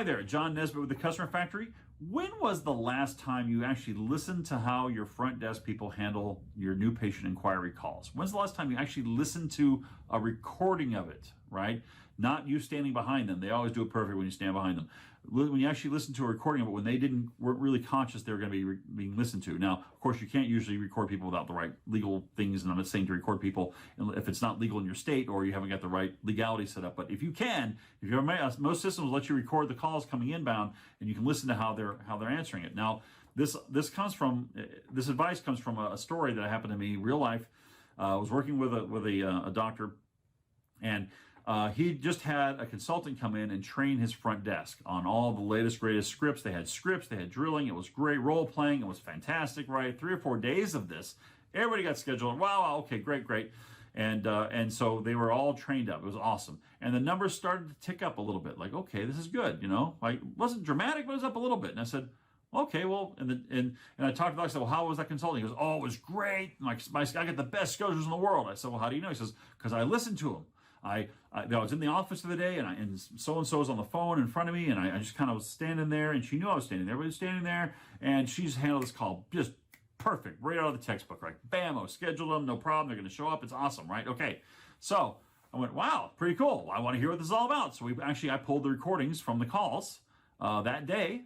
Hi there, John Nesbitt with the Customer Factory. When was the last time you actually listened to how your front desk people handle your new patient inquiry calls? When's the last time you actually listened to a recording of it, right? Not you standing behind them. They always do it perfect when you stand behind them. When you actually listen to a recording of it, when they weren't really conscious they were going to be being listened to. Now, of course, you can't usually record people without the right legal things, and I'm not saying to record people if it's not legal in your state or you haven't got the right legality set up. But if you can, most systems let you record the calls coming inbound, and you can listen to how they're answering it. Now, this advice comes from a story that happened to me in real life. I was working with a doctor, and he just had a consultant come in and train his front desk on all the latest, greatest scripts. They had drilling. It was great role playing. It was fantastic, right? 3 or 4 days of this. Everybody got scheduled. Wow, okay, great. And so they were all trained up. It was awesome. And the numbers started to tick up a little bit. Like, okay, this is good, Like, it wasn't dramatic, but it was up a little bit. And I said, okay, well, and I talked to the doc. I said, well, how was that consulting? He goes, oh, it was great. Like, I got the best schedulers in the world. I said, well, how do you know? He says, because I listened to him. I was in the office for the day, and so-and-so was on the phone in front of me, and I just kind of was standing there, and she knew I was standing there. Everybody was standing there, and she's handled this call just perfect, right out of the textbook, right? Bam, scheduled them, no problem. They're going to show up. It's awesome, right? Okay. So I went, wow, pretty cool. I want to hear what this is all about. So I pulled the recordings from the calls that day,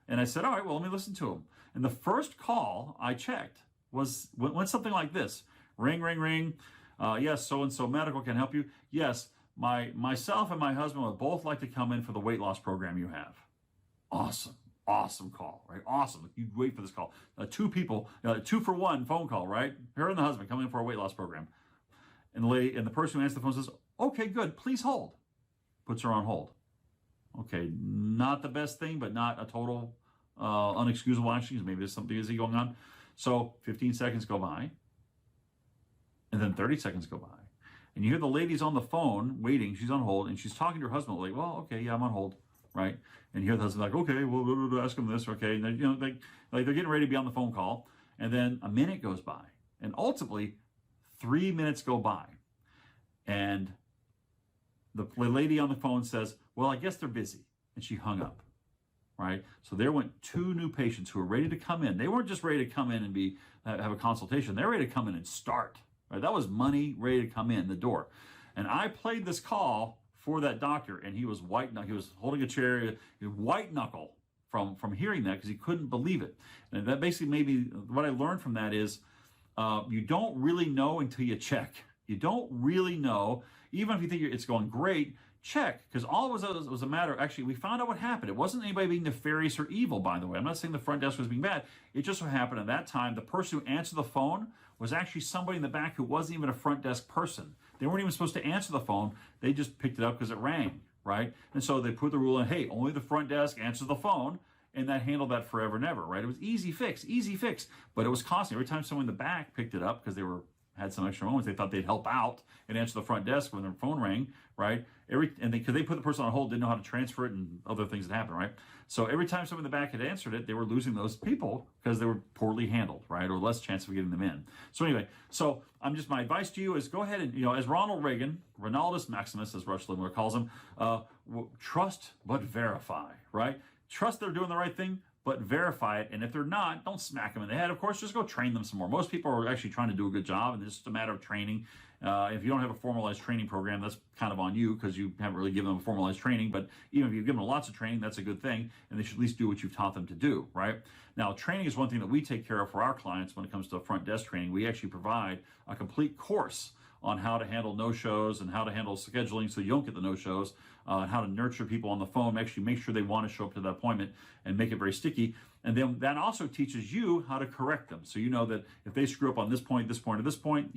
and I said, all right, well, let me listen to them. And the first call I checked went something like this. Ring, ring, ring. Yes, so-and-so medical can help you. Yes, myself and my husband would both like to come in for the weight loss program you have. Awesome call, right? Awesome. You'd wait for this call. 2 people, 2-for-1 phone call, right? Her and the husband coming in for a weight loss program. And the person who answers the phone says, okay, good, please hold. Puts her on hold. Okay, not the best thing, but not a total unexcusable action, because maybe there's something busy going on. So 15 seconds go by. And then 30 seconds go by. And you hear the lady's on the phone waiting. She's on hold, and she's talking to her husband. Like, well, okay, yeah, I'm on hold, right? And you hear the husband like, okay, well, ask him this, okay. And like they're getting ready to be on the phone call. And then a minute goes by. And ultimately, 3 minutes go by. And the lady on the phone says, well, I guess they're busy. And she hung up, right? So there went 2 new patients who were ready to come in. They weren't just ready to come in and have a consultation. They're ready to come in and start. Right, that was money ready to come in the door. And I played this call for that doctor, and he was he was holding a chair, white knuckle from hearing that, because he couldn't believe it. And that basically maybe what I learned from that is you don't really know until you check. You don't really know, even if you think it's going great. Check, because all it was a matter of, actually, we found out what happened. It wasn't anybody being nefarious or evil, by the way. I'm not saying the front desk was being bad. It just so happened at that time, the person who answered the phone was actually somebody in the back who wasn't even a front desk person. They weren't even supposed to answer the phone. They just picked it up because it rang, right? And so they put the rule in, hey, only the front desk answers the phone, and that handled that forever and ever, right? It was easy fix, but it was costly. Every time someone in the back picked it up because they had some extra moments, they thought they'd help out and answer the front desk when their phone rang, right? Because they put the person on hold, didn't know how to transfer it, and other things that happened, right? So every time someone in the back had answered it, they were losing those people because they were poorly handled, right? Or less chance of getting them in. So anyway, my advice to you is go ahead and, as Ronald Reagan, Ronaldus Maximus, as Rush Limbaugh calls him, trust but verify, right? Trust they're doing the right thing, but verify it. And if they're not, don't smack them in the head. Of course, just go train them some more. Most people are actually trying to do a good job, and it's just a matter of training. If you don't have a formalized training program, that's kind of on you, because you haven't really given them a formalized training. But even if you've given them lots of training, that's a good thing, and they should at least do what you've taught them to do, right? Now, training is one thing that we take care of for our clients when it comes to front desk training. We actually provide a complete course on how to handle no-shows and how to handle scheduling so you don't get the no-shows, and how to nurture people on the phone, actually make sure they want to show up to that appointment and make it very sticky. And then that also teaches you how to correct them. So you know that if they screw up on this point, or this point,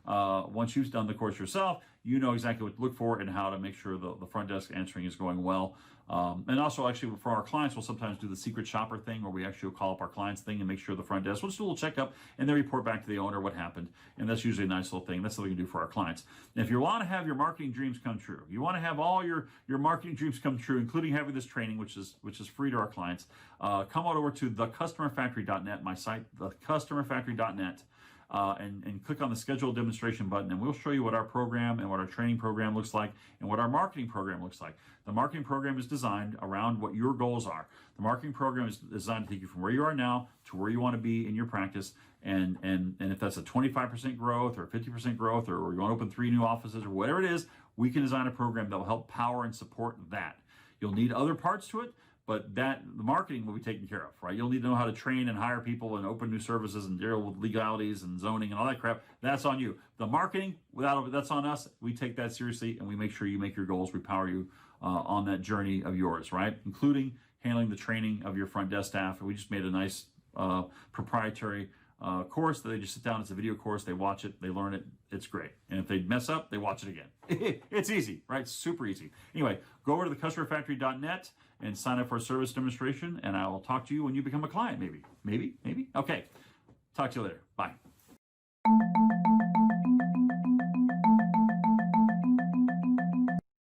once you've done the course yourself, you know exactly what to look for and how to make sure the front desk answering is going well. And also, actually, for our clients, we'll sometimes do the secret shopper thing, where we actually will call up our client's thing and make sure the front desk, we'll just do a little checkup, and then report back to the owner what happened. And that's usually a nice little thing. That's something we can do for our clients. And if you want to have your marketing dreams come true, you want to have all your marketing dreams come true, including having this training, which is free to our clients, come on over to thecustomerfactory.net, my site, thecustomerfactory.net. and click on the schedule demonstration button, and we'll show you what our program and what our training program looks like and what our marketing program looks like. The marketing program is designed around what your goals are. The marketing program is designed to take you from where you are now to where you want to be in your practice. And if that's a 25% growth or 50% growth, or you want to open 3 new offices or whatever it is, we can design a program that will help power and support that. You'll need other parts to it, but the marketing will be taken care of, right? You'll need to know how to train and hire people and open new services and deal with legalities and zoning and all that crap. That's on you. The marketing, that's on us. We take that seriously, and we make sure you make your goals. We power you on that journey of yours, right? Including handling the training of your front desk staff. We just made a nice proprietary course that they just sit down. It's a video course. They watch it. They learn it. It's great. And if they mess up, they watch it again. It's easy, right? Super easy. Anyway, go over to thecustomerfactory.net and sign up for a service demonstration, and I will talk to you when you become a client, maybe. Okay. Talk to you later. Bye.